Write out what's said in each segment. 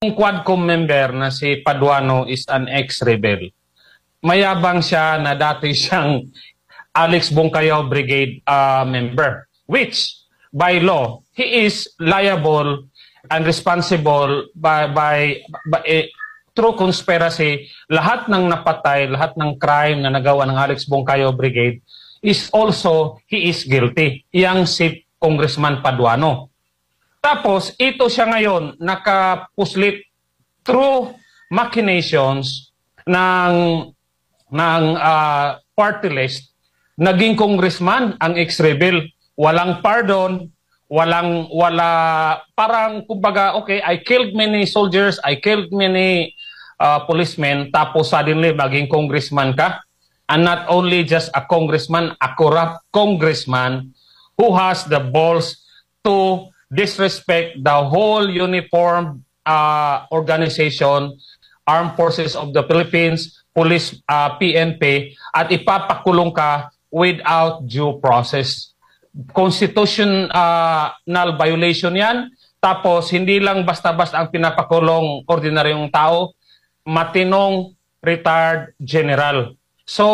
Ang Quadcom member na si Paduano is an ex-rebel. Mayabang siya na dati siyang Alex Bongcayaw Brigade member, which by law, he is liable and responsible through conspiracy. Lahat ng napatay, lahat ng crime na nagawa ng Alex Bongcayaw Brigade is also, he is guilty. Yang si Congressman Paduano. Tapos, ito siya ngayon, nakapuslit through machinations ng party list, naging congressman ang ex-rebel. Walang pardon, parang kumbaga, okay, I killed many soldiers, I killed many policemen, tapos suddenly maging congressman ka. And not only just a congressman, a corrupt congressman who has the balls to disrespect the whole uniform organization, Armed Forces of the Philippines, Police, PNP, at ipapakulong ka without due process. Constitutional violation yan. Tapos hindi lang basta-basta ang pinapakulong ordinaryong tao, matinong retired general. So,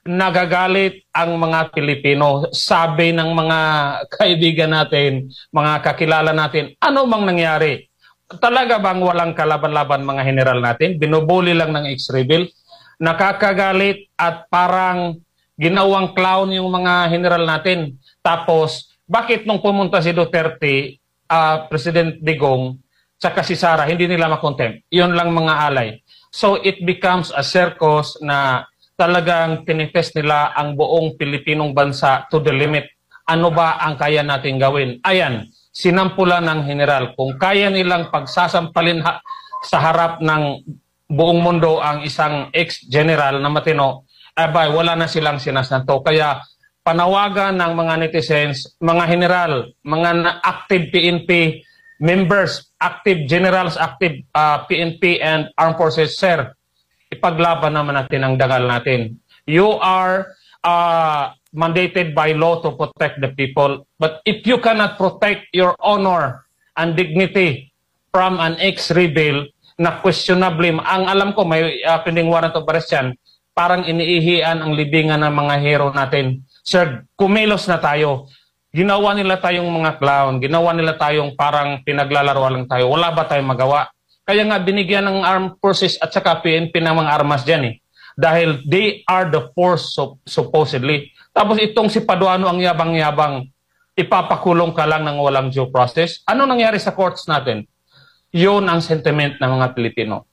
nagagalit ang mga Pilipino. Sabi ng mga kaibigan natin, mga kakilala natin, ano mang nangyari? Talaga bang walang kalaban-laban mga general natin? Binubuli lang ng ex-rebel? Nakakagalit at parang ginawang clown yung mga general natin. Tapos, bakit nung pumunta si Duterte, President Digong, tsaka si Sara, hindi nila makontempt? Yun lang mga alay. So, it becomes a circus na talagang tinitest nila ang buong Pilipinong bansa to the limit. Ano ba ang kaya natin gawin? Ayan, sinampula ng general. Kung kaya nilang pagsasampalin sa harap ng buong mundo ang isang ex-general na matino, abay, wala na silang sinasanto. Kaya panawagan ng mga netizens, mga general, mga active PNP members, active generals, active PNP and Armed Forces, sir, ipaglaban naman natin ang dangal natin. You are mandated by law to protect the people. But if you cannot protect your honor and dignity from an ex-rebel na questionably, ang alam ko may pending warrant of arrest yan, parang iniihian ang libingan ng mga hero natin. Sir, kumilos na tayo. Ginawa nila tayong mga clown, ginawa nila tayong parang pinaglalaroan lang tayo. Wala ba tayong magawa? Kaya nga binigyan ng Armed Forces at saka PNP ng mga armas dyan eh. Dahil they are the force supposedly. Tapos itong si Paduano ang yabang-yabang, ipapakulong ka lang ng walang due process. Ano nangyari sa courts natin? Yun ang sentiment ng mga Pilipino.